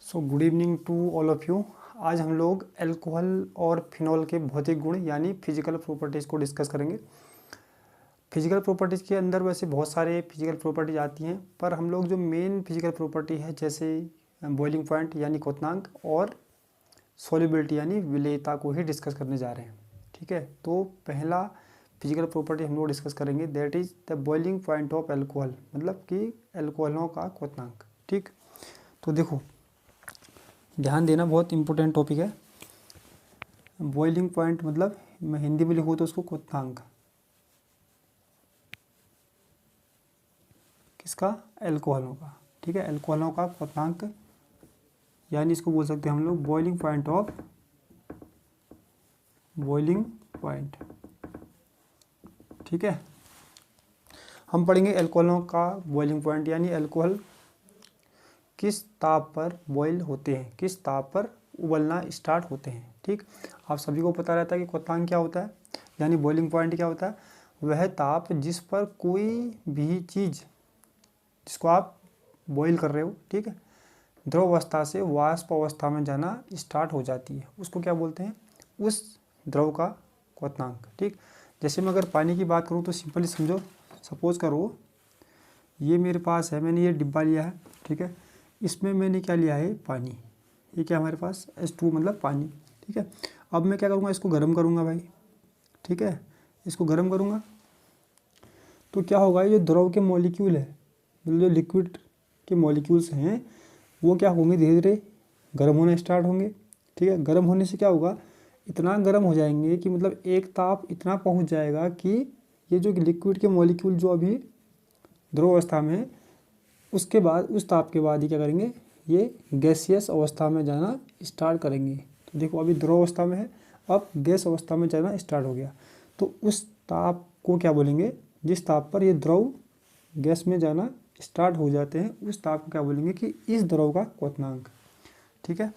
So good evening to all of you. आज हम लोग अल्कोहल और फिनॉल के भौतिक गुण यानी फिजिकल प्रॉपर्टीज़ को डिस्कस करेंगे। फिजिकल प्रॉपर्टीज़ के अंदर वैसे बहुत सारे फिजिकल प्रॉपर्टीज आती हैं, पर हम लोग जो मेन फिजिकल प्रॉपर्टी है जैसे बॉइलिंग पॉइंट यानी क्वथनांक और सॉल्युबिलिटी यानी विलेयता को ही डिस्कस करने जा रहे हैं। ठीक है, तो पहला फिजिकल प्रॉपर्टी हम लोग डिस्कस करेंगे, that is the boiling point of alcohol, मतलब कि अल्कोहलों का क्वथनांक। ठीक, तो देखो ध्यान देना, बहुत इंपॉर्टेंट टॉपिक है। बॉइलिंग पॉइंट मतलब मैं हिंदी में लिखूँ तो उसको क्वथनांक किसका, अल्कोहलों का। ठीक है, अल्कोहलों का क्वथनांक यानी इसको बोल सकते हैं हम लोग boiling point of boiling point. ठीक है, हम पढ़ेंगे अल्कोहलों का बॉइलिंग पॉइंट यानी अल्कोहल किस ताप पर बॉयल होते हैं, किस ताप पर उबलना स्टार्ट होते हैं। ठीक, आप सभी को पता रहता है कि क्वथनांक क्या होता है यानी बॉइलिंग पॉइंट क्या होता है। वह ताप जिस पर कोई भी चीज़ जिसको आप बॉईल कर रहे हो, ठीक है, द्रव अवस्था से वाष्प अवस्था में जाना स्टार्ट हो जाती है, उसको क्या बोलते हैं, उस द्रव का क्वथनांक। ठीक, जैसे मैं अगर पानी की बात करूँ तो सिंपली समझो, सपोज करो ये मेरे पास है, मैंने ये डिब्बा लिया है। ठीक है, इसमें मैंने क्या लिया है, पानी। ये क्या हमारे पास H2 मतलब पानी। ठीक है, अब मैं क्या करूँगा, इसको गर्म करूँगा भाई। ठीक है, इसको गर्म करूँगा तो क्या होगा, ये जो द्रव के मॉलिक्यूल है, मतलब जो लिक्विड के मॉलिक्यूल्स हैं, वो क्या होंगे, धीरे धीरे गर्म होना स्टार्ट होंगे। ठीक है, गर्म होने से क्या होगा, इतना गर्म हो जाएंगे कि मतलब एक ताप इतना पहुँच जाएगा कि ये जो लिक्विड के मॉलिक्यूल जो अभी द्रव अवस्था में है, उसके बाद उस ताप के बाद ही क्या करेंगे, ये गैसियस अवस्था में जाना स्टार्ट करेंगे। तो देखो अभी द्रव अवस्था में है, अब गैस अवस्था में जाना स्टार्ट हो गया। तो उस ताप को क्या बोलेंगे, जिस ताप पर ये द्रव गैस में जाना स्टार्ट हो जाते हैं, उस ताप को क्या बोलेंगे कि इस द्रव का क्वथनांक। ठीक है,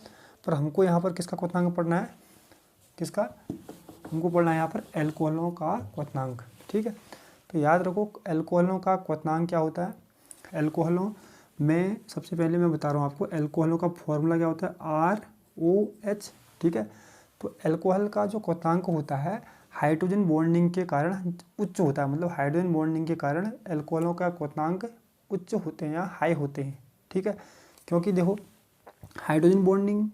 पर हमको यहाँ पर किसका क्वथनांक पढ़ना है, किसका हमको पढ़ना है यहाँ पर, अल्कोहलों का क्वथनांक। ठीक है, तो याद रखो अल्कोहलों का क्वथनांक क्या होता है। अल्कोहलों में सबसे पहले मैं बता रहा हूँ आपको, अल्कोहलों का फॉर्मूला क्या होता है, ROH। ठीक है, तो अल्कोहल का जो क्वथनांक होता है हाइड्रोजन बॉन्डिंग के कारण उच्च होता है, मतलब हाइड्रोजन बॉन्डिंग के कारण अल्कोहलों का क्वथनांक उच्च होते हैं या हाई होते हैं। ठीक है, क्योंकि देखो हाइड्रोजन बॉन्डिंग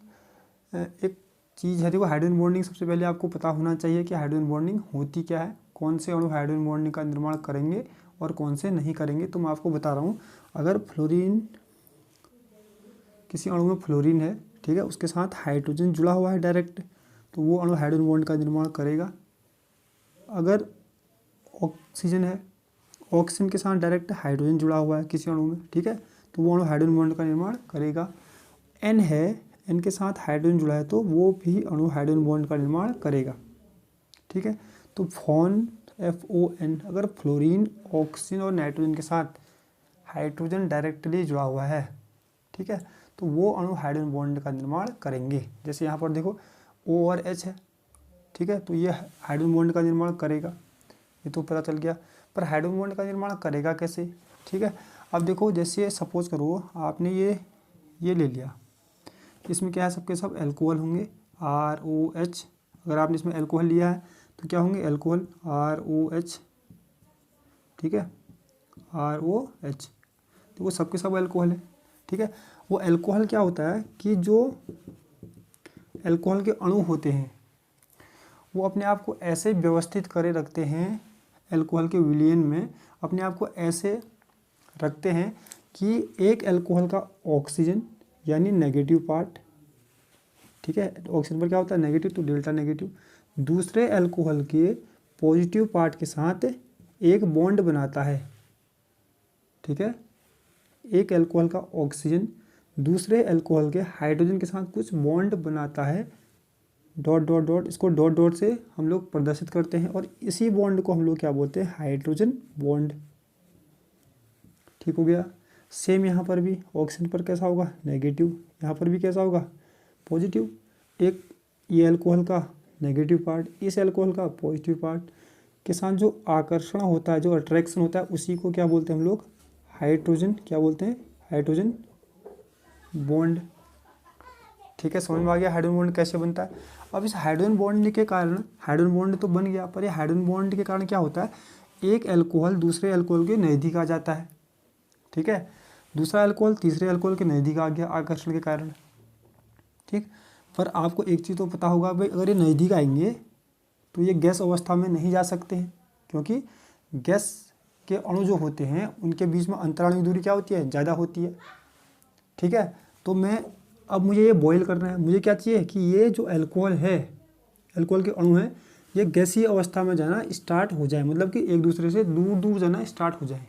एक चीज़ है। देखो हाइड्रोजन बॉन्डिंग सबसे पहले आपको पता होना चाहिए कि हाइड्रोजन बॉन्डिंग होती क्या है, कौन से अणु हाइड्रोजन बॉन्डिंग का निर्माण करेंगे और कौन से नहीं करेंगे। तो मैं आपको बता रहा हूँ, अगर फ्लोरीन, किसी अणु में फ्लोरीन है, ठीक है, उसके साथ हाइड्रोजन जुड़ा हुआ है डायरेक्ट, तो वो अणु हाइड्रोजन बॉन्ड का निर्माण करेगा। अगर ऑक्सीजन है, ऑक्सीजन के साथ डायरेक्ट हाइड्रोजन जुड़ा हुआ है किसी अणु में, ठीक है, तो वो अणु हाइड्रोजन बॉन्ड का निर्माण करेगा। N है, N के साथ हाइड्रोजन जुड़ा है तो वो भी अणु हाइड्रोजन बॉन्ड का निर्माण करेगा। ठीक है, तो FON, अगर फ्लोरीन, ऑक्सीजन और नाइट्रोजन के साथ हाइड्रोजन डायरेक्टली जुड़ा हुआ है, ठीक है, तो वो अणु हाइड्रोजन बॉन्ड का निर्माण करेंगे। जैसे यहाँ पर देखो O और H है, ठीक है, तो ये हाइड्रोजन बॉन्ड का निर्माण करेगा, ये तो पता चल गया। पर हाइड्रोजन बॉन्ड का निर्माण करेगा कैसे। ठीक है, अब देखो जैसे सपोज करो आपने ये ले लिया, इसमें क्या है, सबके सब अल्कोहल होंगे, ROH। अगर आपने इसमें अल्कोहल लिया है तो क्या होंगे, अल्कोहल ROH। ठीक है, ROH, तो वो सबके सब अल्कोहल है। ठीक है, वो अल्कोहल क्या होता है कि जो अल्कोहल के अणु होते हैं वो अपने आप को ऐसे व्यवस्थित करे रखते हैं, अल्कोहल के विलयन में अपने आप को ऐसे रखते हैं कि एक अल्कोहल का ऑक्सीजन यानी नेगेटिव पार्ट, ठीक है, ऑक्सीजन पर क्या होता है नेगेटिव, तो डेल्टा नेगेटिव, दूसरे अल्कोहल के पॉजिटिव पार्ट के साथ एक बॉन्ड बनाता है। ठीक है, एक अल्कोहल का ऑक्सीजन दूसरे अल्कोहल के हाइड्रोजन के साथ कुछ बॉन्ड बनाता है, डॉट डॉट डॉट, इसको डॉट डॉट से हम लोग प्रदर्शित करते हैं और इसी बॉन्ड को हम लोग क्या बोलते हैं, हाइड्रोजन बॉन्ड। ठीक हो गया। सेम यहाँ पर भी ऑक्सीजन पर कैसा होगा, नेगेटिव, यहाँ पर भी कैसा होगा, पॉजिटिव। एक ये अल्कोहल का नेगेटिव पार्ट, इस अल्कोहल का पॉजिटिव पार्ट के साथ जो आकर्षण होता है, जो अट्रैक्शन होता है, उसी को क्या बोलते हैं हम लोग, हाइड्रोजन, क्या बोलते हैं, हाइड्रोजन बॉन्ड। ठीक है, समझ में आ गया हाइड्रोजन बॉन्ड कैसे बनता है। अब इस हाइड्रोजन बॉन्ड के कारण हाइड्रोजन बॉन्ड तो बन गया, पर ये हाइड्रोजन बॉन्ड के कारण क्या होता है, एक अल्कोहल दूसरे अल्कोहल के नज़दीक आ जाता है। ठीक है, दूसरा अल्कोहल तीसरे अल्कोहल के नज़दीक आ गया आकर्षण के कारण। ठीक, पर आपको एक चीज़ तो पता होगा भाई, अगर ये नज़दीक आएंगे तो ये गैस अवस्था में नहीं जा सकते हैं, क्योंकि गैस के अणु जो होते हैं उनके बीच में अंतराणु दूरी क्या होती है, ज़्यादा होती है। ठीक है, तो अब मुझे ये बॉयल करना है, मुझे क्या चाहिए कि ये जो अल्कोहल है, अल्कोहल के अणु हैं, ये गैसीय अवस्था में जाना स्टार्ट हो जाए, मतलब कि एक दूसरे से दूर दूर जाना स्टार्ट हो जाए।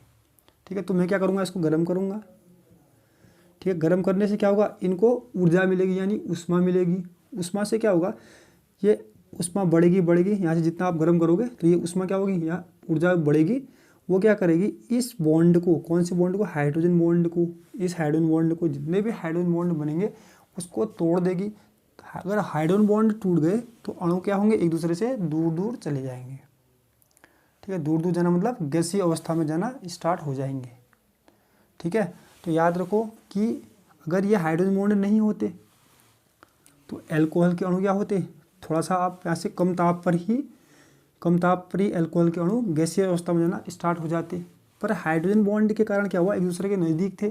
ठीक है, तो मैं क्या करूँगा, इसको गर्म करूँगा। ठीक है, गर्म करने से क्या होगा, इनको ऊर्जा मिलेगी यानी ऊष्मा मिलेगी। ऊष्मा से क्या होगा, ये ऊष्मा बढ़ेगी यहाँ से जितना आप गर्म करोगे तो ये ऊष्मा क्या होगी, यहाँ ऊर्जा बढ़ेगी। वो क्या करेगी, इस बॉन्ड को, कौन से बॉन्ड को, हाइड्रोजन बॉन्ड को, इस हाइड्रोजन बॉन्ड को, जितने भी हाइड्रोजन बॉन्ड बनेंगे उसको तोड़ देगी। अगर हाइड्रोजन बॉन्ड टूट गए तो अणु क्या होंगे, एक दूसरे से दूर दूर चले जाएंगे। ठीक है, दूर दूर जाना मतलब गैसीय अवस्था में जाना स्टार्ट हो जाएंगे। ठीक है, तो याद रखो कि अगर ये हाइड्रोजन बॉन्ड नहीं होते तो अल्कोहल के अणु क्या होते, थोड़ा सा आप यहाँ से कम ताप पर ही अल्कोहल के अणु गैसीय अवस्था में जाना स्टार्ट हो जाते। पर हाइड्रोजन बॉन्ड के कारण क्या हुआ, एक दूसरे के नज़दीक थे,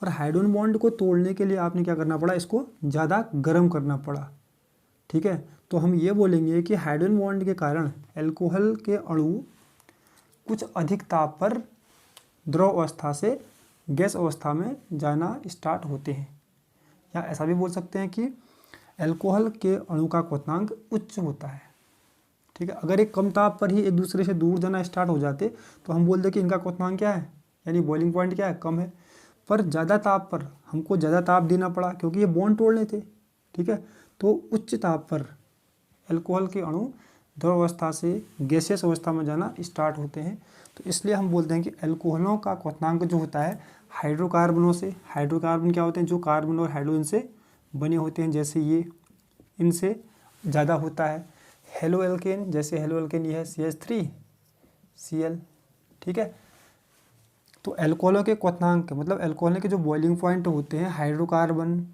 और हाइड्रोजन बॉन्ड को तोड़ने के लिए आपने क्या करना पड़ा, इसको ज़्यादा गर्म करना पड़ा। ठीक है, तो हम ये बोलेंगे कि हाइड्रोजन बॉन्ड के कारण अल्कोहल के अणु कुछ अधिक ताप पर द्रव अवस्था से गैस अवस्था में जाना स्टार्ट होते हैं। या ऐसा भी बोल सकते हैं कि अल्कोहल के अणु का क्वथनांक उच्च होता है। ठीक है, अगर एक कम ताप पर ही एक दूसरे से दूर जाना स्टार्ट हो जाते तो हम बोलते कि इनका क्वथनांक क्या है, यानी बॉइलिंग पॉइंट क्या है, कम है। पर ज़्यादा ताप पर हमको ज़्यादा ताप देना पड़ा क्योंकि ये बॉन्ड तोड़ने थे। ठीक है, तो उच्च ताप पर अल्कोहल के अणु द्रव अवस्था से गैसियस अवस्था में जाना स्टार्ट होते हैं। तो इसलिए हम बोलते हैं कि अल्कोहलों का क्वथनांक जो होता है हाइड्रोकार्बनों से, हाइड्रोकार्बन क्या होते हैं, जो कार्बन और हाइड्रोजन से बने होते हैं, जैसे ये, इनसे ज़्यादा होता है। हेलो एल्केन, जैसे हेलो एल्केन ये है CH3Cl। ठीक है, तो अल्कोहलों के क्वथनांक मतलब अल्कोहल के जो बॉइलिंग पॉइंट होते हैं हाइड्रोकार्बन,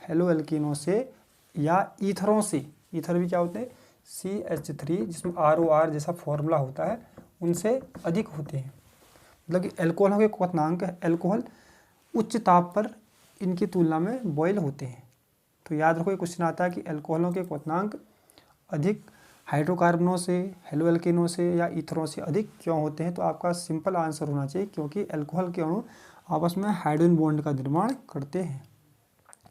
हेलो एल्केनों से या ईथरों से, ईथर भी क्या होते हैं CH3, जिसमें ROR जैसा फॉर्मूला होता है, उनसे अधिक होते हैं। मतलब कि अल्कोहलों के क्वथनांक, अल्कोहल उच्च ताप पर इनकी तुलना में बॉयल होते हैं। तो याद रखो, ये क्वेश्चन आता है कि अल्कोहलों के क्वथनांक अधिक हाइड्रोकार्बनों से, हेलो एल्केनों से या ईथरों से अधिक क्यों होते हैं। तो आपका सिंपल आंसर होना चाहिए क्योंकि अल्कोहल के अणु आपस में हाइड्रोजन बॉन्ड का निर्माण करते हैं।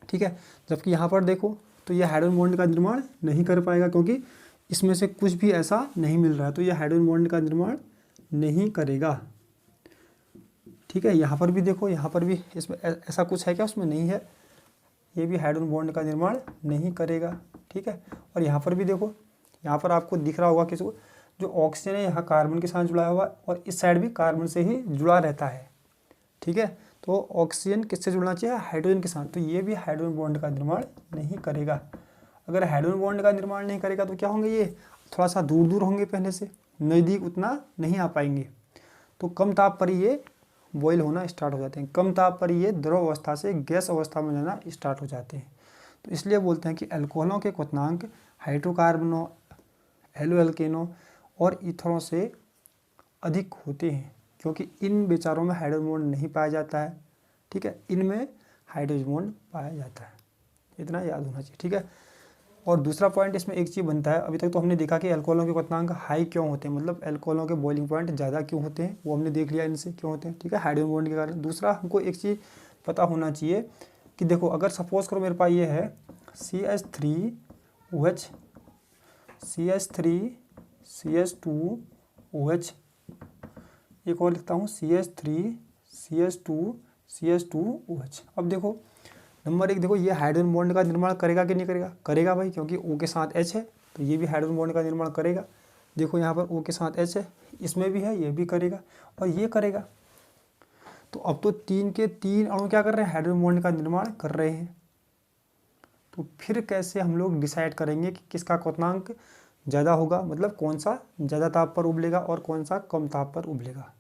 ठीक है, जबकि यहाँ पर देखो तो ये हाइड्रोजन बॉन्ड का निर्माण नहीं कर पाएगा क्योंकि इसमें से कुछ भी ऐसा नहीं मिल रहा है, तो ये हाइड्रोजन बॉन्ड का निर्माण नहीं करेगा। ठीक है, यहाँ पर भी देखो, यहाँ पर भी इसमें ऐसा कुछ है क्या, उसमें नहीं है, ये भी हाइड्रोजन बॉन्ड का निर्माण नहीं करेगा। ठीक है, और यहाँ पर भी देखो, यहाँ पर आपको दिख रहा होगा किसी को, जो ऑक्सीजन है यहाँ कार्बन के साथ जुड़ा हुआ और इस साइड भी कार्बन से ही जुड़ा रहता है। ठीक है, तो ऑक्सीजन किससे जुड़ना चाहिए, हाइड्रोजन के साथ, तो ये भी हाइड्रोजन बॉन्ड का निर्माण नहीं करेगा। अगर हाइड्रोजन बॉन्ड का निर्माण नहीं करेगा तो क्या होंगे, ये थोड़ा सा दूर दूर होंगे, पहले से नज़दीक उतना नहीं आ पाएंगे। तो कम ताप पर ये बॉयल होना स्टार्ट हो जाते हैं, कम ताप पर ये द्रव अवस्था से गैस अवस्था में जाना स्टार्ट हो जाते हैं। तो इसलिए बोलते हैं कि अल्कोहलों के क्वथनांक हाइड्रोकार्बनों, हेलो एल्केनों और ईथरों से अधिक होते हैं क्योंकि इन बेचारों में हाइड्रोजन बॉन्ड नहीं पाया जाता है। ठीक है, इनमें हाइड्रोजन बॉन्ड पाया जाता है, इतना याद होना चाहिए। ठीक है, और दूसरा पॉइंट इसमें एक चीज़ बनता है, अभी तक तो हमने देखा कि अल्कोहलों के क्वथनांक हाई क्यों होते हैं, मतलब अल्कोहलों के बॉइलिंग पॉइंट ज़्यादा क्यों होते हैं, वो हमने देख लिया इनसे क्यों होते हैं। ठीक है, हाइड्रोजन बॉन्ड के कारण। दूसरा हमको एक चीज़ पता होना चाहिए कि देखो, अगर सपोज करो मेरे पास ये है CH3OH, CH3CH2OH, एक और लिखता हूँ CH3CH2CH2OH। अब देखो नंबर 1, देखो ये हाइड्रोजन बॉन्ड का निर्माण करेगा कि नहीं करेगा, करेगा भाई, क्योंकि O के साथ H है तो ये भी हाइड्रोजन बॉन्ड का निर्माण करेगा। देखो यहाँ पर O के साथ H है, इसमें भी है, ये भी करेगा और ये करेगा। तो अब तो 3 के 3 अणु क्या कर रहे हैं, हाइड्रोजन बॉन्ड का निर्माण कर रहे हैं। तो फिर कैसे हम लोग डिसाइड करेंगे कि किसका क्वथनांक ज़्यादा होगा, मतलब कौन सा ज़्यादा ताप पर उबलेगा और कौन सा कम ताप पर उबलेगा।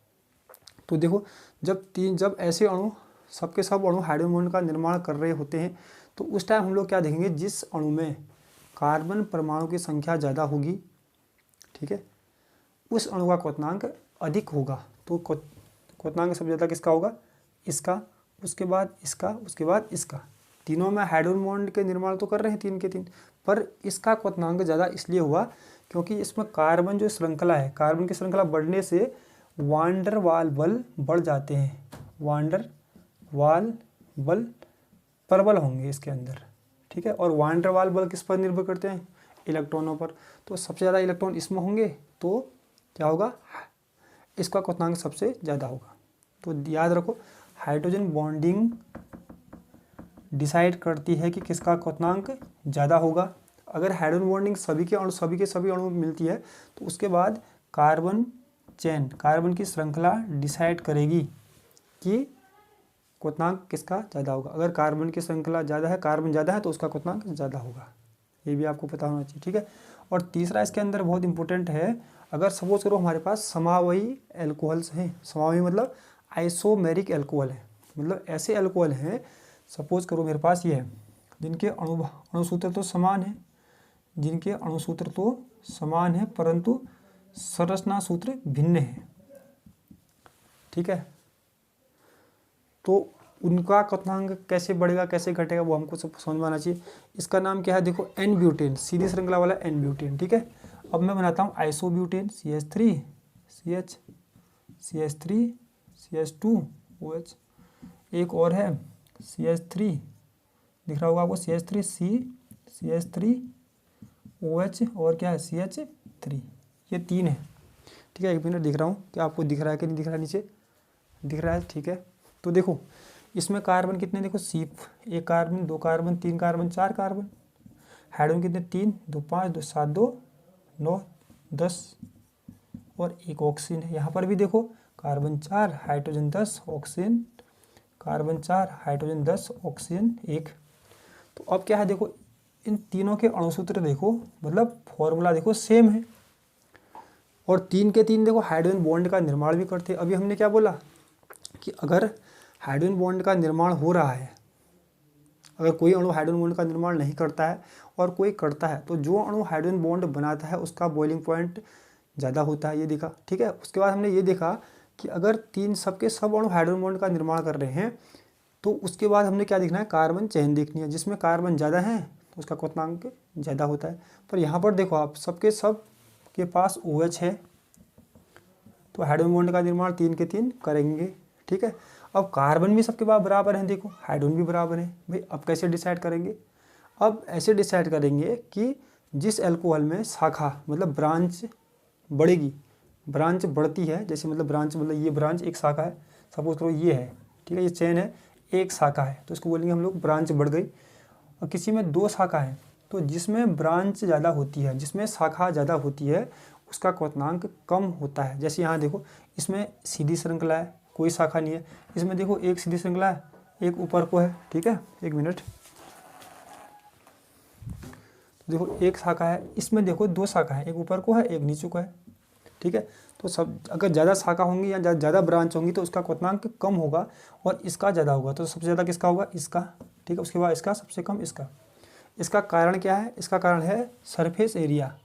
तो देखो, जब ऐसे अणु सबके सब अणु हाइड्रोजन बॉन्ड का निर्माण कर रहे होते हैं तो उस टाइम हम लोग क्या देखेंगे, जिस अणु में कार्बन परमाणु की संख्या ज़्यादा होगी, ठीक है, उस अणु का क्वथनांक अधिक होगा। तो क्वथनांक सबसे ज़्यादा किसका होगा, इसका, उसके बाद इसका, उसके बाद इसका। तीनों में हाइड्रोजन बॉन्ड के निर्माण तो कर रहे हैं 3 के 3, पर इसका क्वथनांक ज़्यादा इसलिए हुआ क्योंकि इसमें कार्बन जो श्रृंखला है, कार्बन की श्रृंखला बढ़ने से वान डर वाल बल बढ़ जाते हैं, वान डर वाल बल प्रबल होंगे इसके अंदर, ठीक है। और वान डर वाल बल किस पर निर्भर करते हैं, इलेक्ट्रॉनों पर। तो सबसे ज़्यादा इलेक्ट्रॉन इसमें होंगे तो क्या होगा, इसका क्वथनांक सबसे ज़्यादा होगा। तो याद रखो, हाइड्रोजन बॉन्डिंग डिसाइड करती है कि किसका क्वथनांक ज़्यादा होगा। अगर हाइड्रोजन बॉन्डिंग सभी के सभी अणुओं में मिलती है तो उसके बाद कार्बन चेन, कार्बन की श्रृंखला डिसाइड करेगी कि क्वथनांक किसका ज़्यादा होगा। अगर कार्बन की श्रृंखला ज़्यादा है, कार्बन ज़्यादा है, तो उसका क्वथनांक ज़्यादा होगा। ये भी आपको पता होना चाहिए, ठीक है। और तीसरा इसके अंदर बहुत इंपॉर्टेंट है, अगर सपोज करो हमारे पास समवायी एल्कोहल्स हैं, समवायी मतलब आइसोमेरिक एल्कोहल है, मतलब ऐसे एल्कोहल हैं, सपोज करो मेरे पास ये है, जिनके अणुसूत्र तो समान है, जिनके अणुसूत्र तो समान है परंतु संरचना सूत्र भिन्न है, ठीक है। तो उनका क्वथनांक कैसे बढ़ेगा कैसे घटेगा वो हमको सब समझ में आना चाहिए। इसका नाम क्या है, देखो एन ब्यूटेन, सीधी श्रृंखला वाला एन ब्यूटेन, ठीक है। अब मैं बनाता हूँ isobutane, CH3 CH CH3 CH2 OH, एक और है CH3, दिख रहा होगा आपको, CH3 CH3 OH, और क्या है CH3, ये 3 है, ठीक है। 1 मिनट दिख रहा हूँ, क्या आपको दिख रहा है कि नहीं दिख रहा है, नीचे दिख रहा है, ठीक है। तो देखो इसमें कार्बन कितने, देखो एक carbon, 2 carbon, 3 carbon, 4 carbon, hydrogen कितने 3, 2 5, 2 7, 2 9 10, और एक ऑक्सीजन है। यहाँ पर भी देखो carbon 4, hydrogen 10, oxygen, carbon 4, hydrogen 10, oxygen 1। तो अब क्या है, देखो इन तीनों के अणुसूत्र देखो, मतलब फॉर्मूला देखो सेम है, और 3 के 3 देखो हाइड्रोजन बॉन्ड का निर्माण भी करते हैं। अभी हमने क्या बोला कि अगर हाइड्रोजन बॉन्ड का निर्माण हो रहा है, अगर कोई अणु हाइड्रोजन बॉन्ड का निर्माण नहीं करता है और कोई करता है, तो जो अणु हाइड्रोजन बॉन्ड बनाता है उसका बॉइलिंग पॉइंट ज़्यादा होता है, ये देखा, ठीक है। उसके बाद हमने ये देखा कि अगर सबके सब अणु हाइड्रोजन बॉन्ड का निर्माण कर रहे हैं तो उसके बाद हमने क्या देखना है, कार्बन चेन देखनी है, जिसमें कार्बन ज़्यादा है तो उसका क्वथनांक ज़्यादा होता है। पर यहाँ पर देखो आप सबके सब के पास OH है, तो हाइड्रोजन बॉन्ड का निर्माण 3 के 3 करेंगे, ठीक है। अब कार्बन भी सबके पास बराबर हैं, देखो हाइड्रोजन भी बराबर है भाई। अब कैसे डिसाइड करेंगे, अब ऐसे डिसाइड करेंगे कि जिस एल्कोहल में शाखा मतलब ब्रांच बढ़ेगी, ब्रांच बढ़ती है, जैसे मतलब ब्रांच मतलब ये ब्रांच एक शाखा है, सपोज करो ये है, ठीक है, ये चेन है, एक शाखा है, तो इसको बोलेंगे हम लोग ब्रांच बढ़ गई। और किसी में 2 शाखा है, तो जिसमें ब्रांच ज़्यादा होती है, जिसमें शाखा ज़्यादा होती है, उसका क्वथनांक कम होता है। जैसे यहाँ देखो इसमें सीधी श्रृंखला है, कोई शाखा नहीं है, इसमें देखो एक सीधी श्रृंखला है, एक ऊपर को है, ठीक है। 1 मिनट, देखो एक शाखा है, इसमें देखो 2 शाखा है, एक ऊपर को है एक नीचे को है, ठीक है। तो सब अगर ज़्यादा शाखा होंगी या ज़्यादा ब्रांच होंगी तो उसका क्वथनांक कम होगा और इसका ज़्यादा होगा। तो सबसे ज़्यादा किसका होगा, इसका, ठीक है। उसके बाद इसका, सबसे कम इसका। इसका कारण क्या है, इसका कारण है सरफेस एरिया।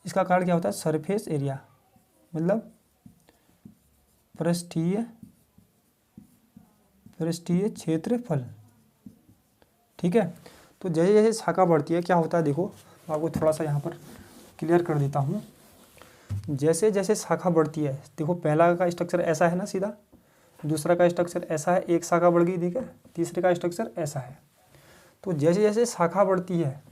इसका कारण क्या होता है, सरफेस एरिया मतलब पृष्ठीय क्षेत्रफल, ठीक है। तो जैसे जैसे शाखा बढ़ती है क्या होता है, देखो आपको थोड़ा सा यहाँ पर क्लियर कर देता हूँ। जैसे जैसे शाखा बढ़ती है, देखो पहला का स्ट्रक्चर ऐसा है ना सीधा, दूसरा का स्ट्रक्चर ऐसा है, एक शाखा बढ़ गई, ठीक है, तीसरे का स्ट्रक्चर ऐसा है। तो जैसे जैसे शाखा बढ़ती है,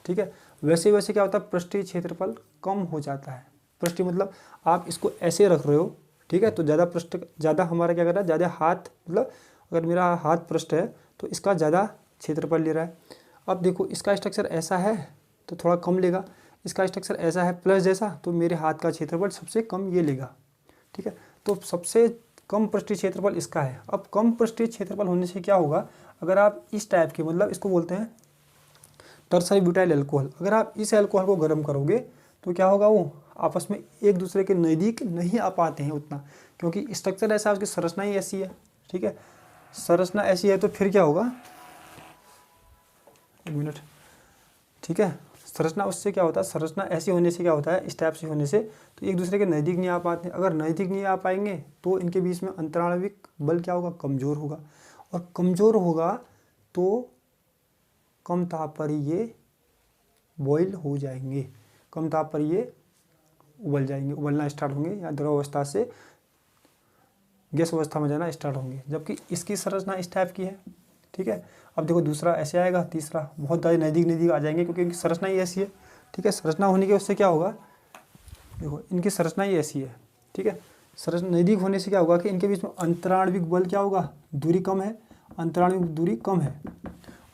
ठीक है, वैसे वैसे क्या होता है, पृष्ठीय क्षेत्रफल कम हो जाता है। पृष्ठीय मतलब आप इसको ऐसे रख रहे हो, ठीक है, तो ज़्यादा हमारा क्या कर रहा है, ज़्यादा हाथ, मतलब अगर मेरा हाथ पृष्ठ है तो इसका ज़्यादा क्षेत्रफल ले रहा है। अब देखो इसका स्ट्रक्चर ऐसा है तो थोड़ा कम लेगा, इसका स्ट्रक्चर ऐसा है प्लस जैसा, तो मेरे हाथ का क्षेत्रफल सबसे कम ये लेगा, ठीक है। तो सबसे कम पृष्ठीय क्षेत्रफल इसका है। अब कम पृष्ठीय क्षेत्रफल होने से क्या होगा, अगर आप इस टाइप के, मतलब इसको बोलते हैं टर्सरी ब्यूटाइल अल्कोहल, अगर आप इस अल्कोहल को गर्म करोगे तो क्या होगा, वो आपस में एक दूसरे के नज़दीक नहीं आ पाते हैं उतना, क्योंकि स्ट्रक्चर ऐसा है, उसकी संरचना ही ऐसी है, ठीक है। संरचना ऐसी है तो फिर क्या होगा, एक मिनट, ठीक है। संरचना उससे क्या होता है, संरचना ऐसी होने से क्या होता है, इस टाइप से होने से तो एक दूसरे के नज़दीक नहीं आ पाते। अगर नज़दीक नहीं आ पाएंगे तो इनके बीच में अंतराणविक बल क्या होगा, कमज़ोर होगा, और कमज़ोर होगा तो कम ताप पर ये बॉयल हो जाएंगे, कम ताप पर ये उबल जाएंगे, उबलना स्टार्ट होंगे या द्रव अवस्था से गैस अवस्था में जाना स्टार्ट होंगे। जबकि इसकी संरचना इस टाइप की है, ठीक है। अब देखो दूसरा ऐसे आएगा, तीसरा बहुत ज़्यादा नज़दीक आ जाएंगे क्योंकि इनकी संरचना ही ऐसी है, ठीक है। संरचना होने के उससे क्या होगा, देखो इनकी संरचना ही ऐसी है, ठीक है। संरचना नज़दीक होने से क्या होगा कि इनके बीच में अंतराणविक बल क्या होगा, दूरी कम है, अंतराणविक दूरी कम है,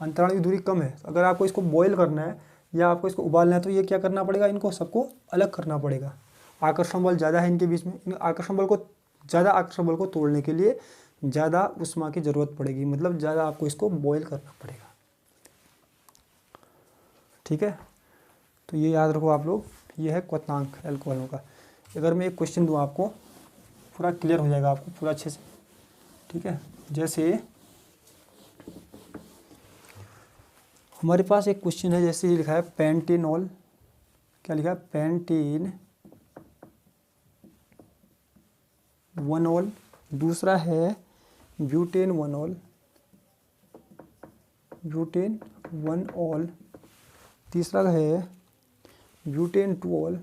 अंतराणविक दूरी कम है। अगर आपको इसको बॉयल करना है या आपको इसको उबालना है तो ये क्या करना पड़ेगा, इनको सबको अलग करना पड़ेगा। आकर्षण बल ज़्यादा है इनके बीच में, आकर्षण बल को ज़्यादा आकर्षण बल को तोड़ने के लिए ज़्यादा उष्मा की ज़रूरत पड़ेगी, मतलब ज़्यादा आपको इसको बॉयल करना पड़ेगा, ठीक है। तो ये याद रखो आप लोग, ये है क्वथनांक एल्कोहलों का। अगर मैं एक क्वेश्चन दूँ आपको, पूरा क्लियर हो जाएगा आपको पूरा अच्छे से, ठीक है। जैसे हमारे पास एक क्वेश्चन है, जैसे ये लिखा है पेंटेनॉल, क्या लिखा है, पेंटेन वनॉल, दूसरा है ब्यूटेन वनॉल, ब्यूटेन वन ऑल, तीसरा है butane two all,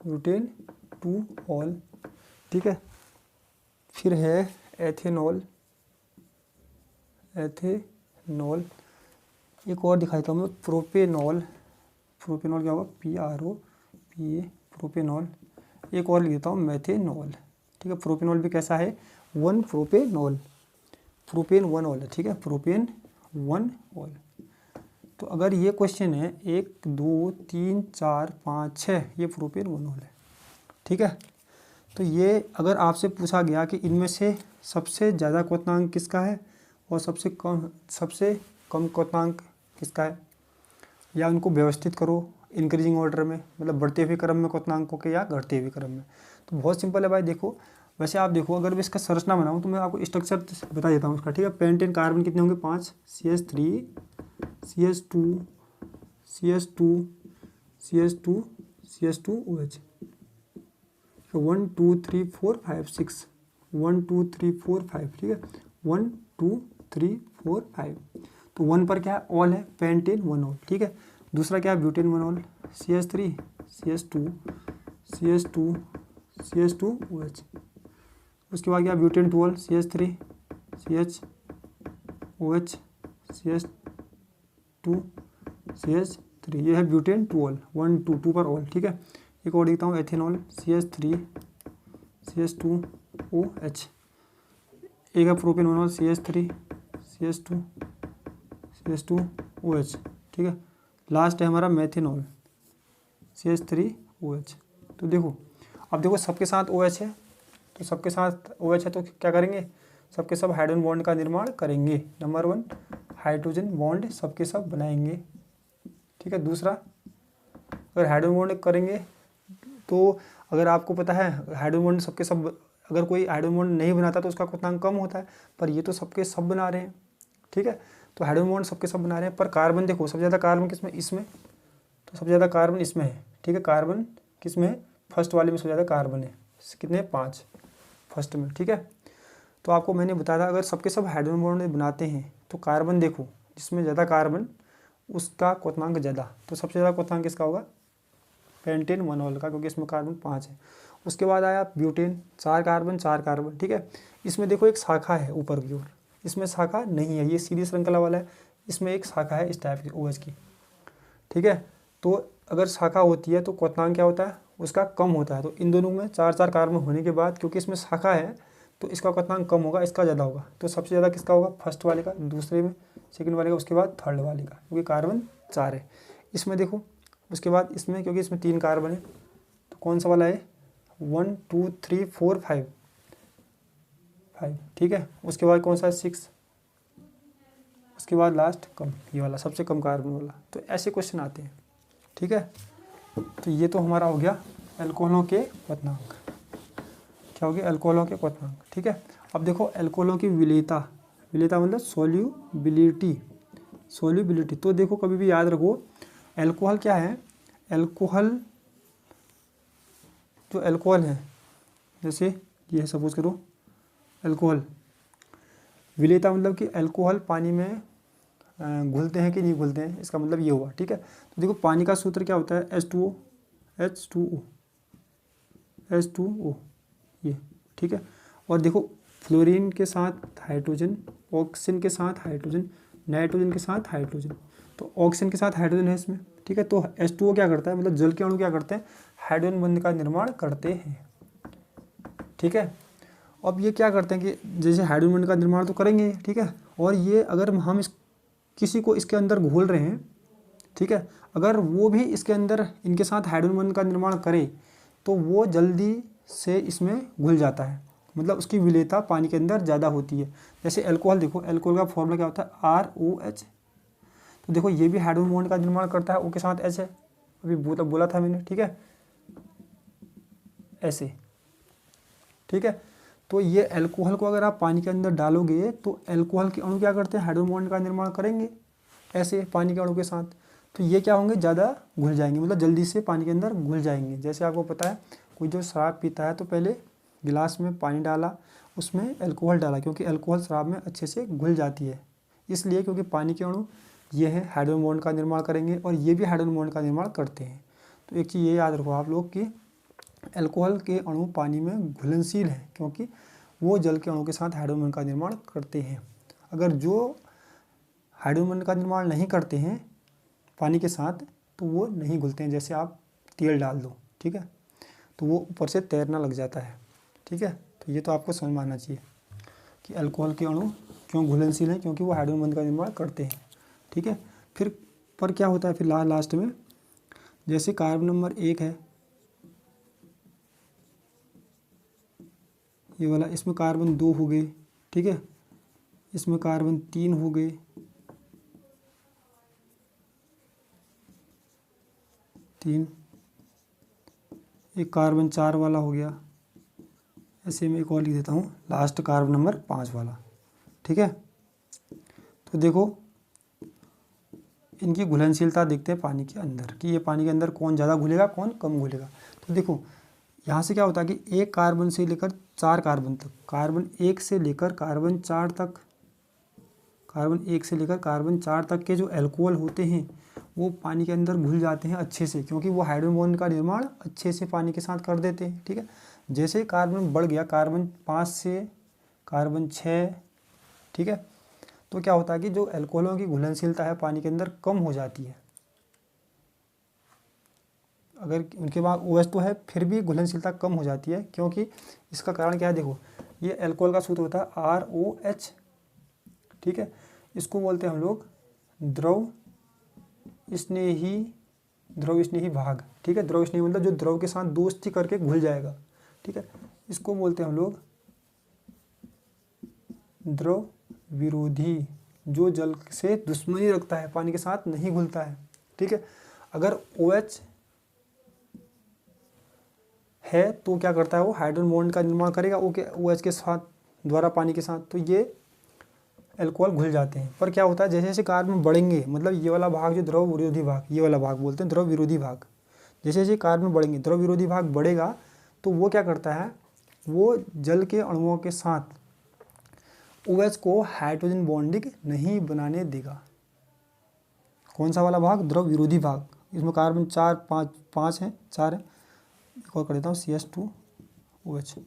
butane two all, ठीक है। फिर है एथेनॉल, एथेनॉल, एक और दिखाता हूँ मैं, प्रोपेनॉल, प्रोपेनॉल क्या होगा, PROPA, प्रोपेनॉल। एक और लिख देता हूँ मेथेनॉल, ठीक है। प्रोपेनॉल भी कैसा है, one propanol, propane one all है, ठीक है, प्रोपेन वन ऑल। तो अगर ये क्वेश्चन है 1 2 3 4 5 6, ये प्रोपेन वन ऑल है, ठीक है। तो ये अगर आपसे पूछा गया कि इनमें से सबसे ज़्यादा क्वथनांक किसका है और सबसे कम क्वथनांक किसका है, या उनको व्यवस्थित करो इंक्रीजिंग ऑर्डर में, मतलब बढ़ते हुए क्रम में क्वथनांकों के या घटते हुए क्रम में। तो बहुत सिंपल है भाई। देखो वैसे आप देखो, अगर मैं इसका संरचना बनाऊँ तो मैं आपको स्ट्रक्चर बता देता हूँ उसका, ठीक है। पेंटेन कार्बन कितने होंगे, 5, CH3 CH2 CH2 CH2 CH2 OH, 1 2 3 4 5 6, 1 2 3 4 5, ठीक है, 1 2 3 4 5। तो 1 पर क्या है, ऑल है, पेंटेन वन ऑल, ठीक है। दूसरा क्या है, butane one all, CH3 CH2 CH2 CH2 OH। उसके बाद क्या, butane two all, CH3 CH CH2 CH3, ये है ब्यूटेन टू ऑल, 1 2 2 पर ऑल, ठीक है। एक और देखता हूँ, एथेनॉल, CH3 CH2 OH। एक है propane one all, CH3 CH2 CH2 OH, ठीक है। लास्ट है हमारा मेथेनॉल, CH3 OH। तो देखो अब देखो सबके साथ OH है, तो सबके साथ OH है तो क्या करेंगे, सबके सब हाइड्रोजन बॉन्ड का निर्माण करेंगे। नंबर 1 हाइड्रोजन बॉन्ड सबके सब बनाएंगे, ठीक है। दूसरा अगर हाइड्रोजन बॉन्ड करेंगे तो अगर आपको पता है हाइड्रोजन बॉन्ड सबके सब, अगर कोई हाइड्रोजन बॉन्ड नहीं बनाता तो उसका क्वथनांक कम होता है, पर ये तो सबके सब बना रहे हैं, ठीक है। तो हाइड्रोजन बॉन्ड सबके सब बना रहे हैं, पर कार्बन देखो सबसे ज़्यादा कार्बन किसमें, इसमें, तो सबसे ज़्यादा कार्बन इसमें है, ठीक है। कार्बन किसमें है, फर्स्ट वाले में सबसे ज़्यादा कार्बन है, कितने, 5 फर्स्ट में, ठीक है। तो आपको मैंने बताया था अगर सबके सब हाइड्रोजन बॉन्ड बनाते हैं तो कार्बन देखो जिसमें ज़्यादा कार्बन उसका क्वथनांक ज़्यादा, तो सबसे ज़्यादा क्वथनांक किसका होगा, पेंटेन वन ऑल का, क्योंकि इसमें कार्बन 5 है। उसके बाद आया ब्यूटेन, 4 कार्बन, ठीक है। इसमें देखो एक शाखा है ऊपर की ओर, इसमें शाखा नहीं है, ये सीधी श्रृंखला वाला है, इसमें एक शाखा है इस टाइप की OH की, ठीक है। तो अगर शाखा होती है तो क्वथनांक क्या होता है, उसका कम होता है। तो इन दोनों में 4 कार्बन होने के बाद क्योंकि इसमें शाखा है तो इसका क्वथनांक कम होगा, इसका ज़्यादा होगा। तो सबसे ज़्यादा किसका होगा, फर्स्ट वाले का, दूसरे में सेकंड वाले का, उसके बाद थर्ड वाले का, क्योंकि कार्बन 4 है इसमें देखो। उसके बाद इसमें क्योंकि इसमें 3 कार्बन है तो कौन सा वाला है, 1 2 3 4 5, ठीक है। उसके बाद कौन सा है, 6, उसके बाद लास्ट कम, ये वाला सबसे कम कार्बन वाला। तो ऐसे क्वेश्चन आते हैं, ठीक है। तो ये तो हमारा हो गया एल्कोहलों के क्वथनांक, क्या हो गया, एल्कोहलों के क्वथनांक, ठीक है। अब देखो एल्कोहलों की विलेयता, विलेयता मतलब सोल्यूबिलिटी, सोल्यूबिलिटी। तो देखो कभी भी याद रखो, एल्कोहल क्या है, एल्कोहल जो एल्कोहल है, जैसे ये सपोज करो एल्कोहल, विलेयता मतलब कि एल्कोहल पानी में घुलते हैं कि नहीं घुलते हैं, इसका मतलब ये हुआ। ठीक है, तो देखो पानी का सूत्र क्या होता है, H2O, H2O ये। ठीक है, और देखो फ्लोरीन के साथ हाइड्रोजन, ऑक्सीजन के साथ हाइड्रोजन, नाइट्रोजन के साथ हाइड्रोजन, तो ऑक्सीजन के साथ हाइड्रोजन है इसमें। ठीक है, तो H2O क्या करता है, मतलब जल के अणु क्या करते हैं, हाइड्रोजन बंध का निर्माण करते हैं। ठीक है, अब ये क्या करते हैं कि जैसे हाइड्रोजन बंध का निर्माण तो करेंगे, ठीक है, और ये अगर हम इस किसी को इसके अंदर घोल रहे हैं, ठीक है, अगर वो भी इसके अंदर इनके साथ हाइड्रोजन बंध का निर्माण करे तो वो जल्दी से इसमें घुल जाता है, मतलब उसकी विलेयता पानी के अंदर ज़्यादा होती है। जैसे अल्कोहल, देखो अल्कोहल का फॉर्मूला क्या होता है, ROH। तो देखो ये भी हाइड्रोजन बॉन्ड का निर्माण करता है, O के साथ H है, अभी बोला था मैंने। ठीक है, ऐसे। ठीक है, तो ये अल्कोहल को अगर आप पानी के अंदर डालोगे तो अल्कोहल के अणु क्या करते हैं, हाइड्रोजन बॉन्ड का निर्माण करेंगे ऐसे पानी के अणु के साथ, तो ये क्या होंगे, ज़्यादा घुल जाएंगे, मतलब जल्दी से पानी के अंदर घुल जाएंगे। जैसे आपको पता है कोई जो शराब पीता है तो पहले गिलास में पानी डाला, उसमें अल्कोहल डाला, क्योंकि अल्कोहल शराब में अच्छे से घुल जाती है, इसलिए क्योंकि पानी के अणु ये है हाइड्रोजन बॉन्ड का निर्माण करेंगे और ये भी हाइड्रोजन बॉन्ड का निर्माण करते हैं। तो एक चीज़ ये याद रखो आप लोग कि अल्कोहल के अणु पानी में घुलनशील है, क्योंकि वो जल के अणु के साथ हाइड्रोजन बॉन्ड का निर्माण करते हैं। अगर जो हाइड्रोजन बॉन्ड का निर्माण नहीं करते हैं पानी के साथ तो वो नहीं घुलते हैं। जैसे आप तेल डाल दो, ठीक है, तो वो ऊपर से तैरना लग जाता है। ठीक है, तो ये तो आपको समझ में आना चाहिए कि अल्कोहल के अणु क्यों घुलनशील हैं, क्योंकि वो हाइड्रोजन बॉन्ड का निर्माण करते हैं। ठीक है, फिर पर क्या होता है फिर लास्ट में, जैसे कार्बन नंबर 1 है ये वाला, इसमें कार्बन 2 हो गए, ठीक है, इसमें कार्बन 3 हो गए, 3, एक कार्बन 4 वाला हो गया, ऐसे में एक और लिख देता हूँ लास्ट कार्बन नंबर 5 वाला। ठीक है, तो देखो इनकी घुलनशीलता देखते हैं पानी के अंदर कि ये पानी के अंदर कौन ज़्यादा घुलेगा कौन कम घुलेगा। तो देखो यहाँ से क्या होता है कि एक कार्बन से लेकर 4 कार्बन तक, कार्बन 1 से लेकर कार्बन 4 तक, कार्बन 1 से लेकर कार्बन 4 तक के जो अल्कोहल होते हैं वो पानी के अंदर घुल जाते हैं अच्छे से, क्योंकि वो हाइड्रोजन बॉन्ड का निर्माण अच्छे से पानी के साथ कर देते हैं। ठीक है, जैसे कार्बन बढ़ गया, कार्बन 5 से कार्बन 6, ठीक है, तो क्या होता है कि जो अल्कोहलों की घुलनशीलता है पानी के अंदर कम हो जाती है। अगर उनके पास OH तो है फिर भी घुलनशीलता कम हो जाती है, क्योंकि इसका कारण क्या है, देखो ये अल्कोहल का सूत्र होता है ROH। ठीक है, इसको बोलते हैं हम लोग द्रव स्नेही भाग। ठीक है, द्रव स्नेही मतलब जो द्रव के साथ दोस्ती करके घुल जाएगा। ठीक है, इसको बोलते हैं हम लोग द्रव विरोधी, जो जल से दुश्मनी रखता है, पानी के साथ नहीं घुलता है। ठीक है, अगर OH है तो क्या करता है, वो हाइड्रोजन बॉन्ड का निर्माण करेगा OH के साथ द्वारा पानी के साथ, तो ये अल्कोहल घुल जाते हैं। पर क्या होता है जैसे जैसे कार्बन बढ़ेंगे, मतलब ये वाला भाग जो द्रव विरोधी भाग, ये वाला भाग बोलते हैं द्रव विरोधी भाग, जैसे जैसे कार्बन बढ़ेंगे द्रव विरोधी भाग बढ़ेगा तो वो क्या करता है, वो जल के अणुओं के साथ OH को हाइड्रोजन बॉन्डिंग नहीं बनाने देगा। कौन सा वाला भाग, द्रव विरोधी भाग, इसमें कार्बन 4 5 है, 4 है, एक और कर देता हूँ CH2OH।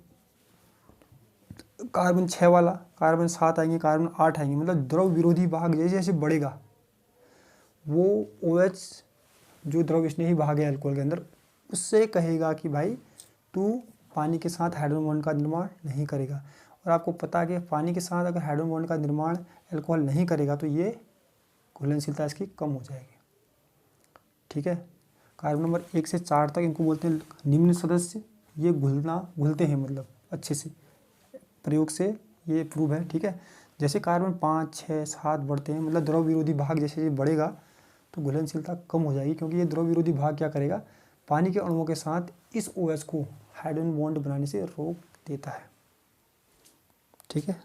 कार्बन 6 वाला, कार्बन 7 आएंगे, कार्बन 8 आएंगे, मतलब द्रव विरोधी भाग जैसे जैसे बढ़ेगा वो OH जो द्रव स्नेही भाग है अल्कोहल के अंदर उससे कहेगा कि भाई तू पानी के साथ हाइड्रोजन बॉन्ड का निर्माण नहीं करेगा। और आपको पता है कि पानी के साथ अगर हाइड्रोजन बॉन्ड का निर्माण अल्कोहल नहीं करेगा तो ये घुलनशीलता इसकी कम हो जाएगी। ठीक है, कार्बन नंबर 1 से 4 तक इनको बोलते हैं निम्न सदस्य, ये घुलते हैं मतलब अच्छे से, प्रयोग से ये प्रूव है। ठीक है, जैसे कार्बन 5 6 7 बढ़ते हैं, मतलब द्रव विरोधी भाग जैसे ये बढ़ेगा तो घुलनशीलता कम हो जाएगी, क्योंकि ये द्रव विरोधी भाग क्या करेगा, पानी के अणुओं के साथ इस OH को हाइड्रोजन बॉन्ड बनाने से रोक देता है। ठीक है।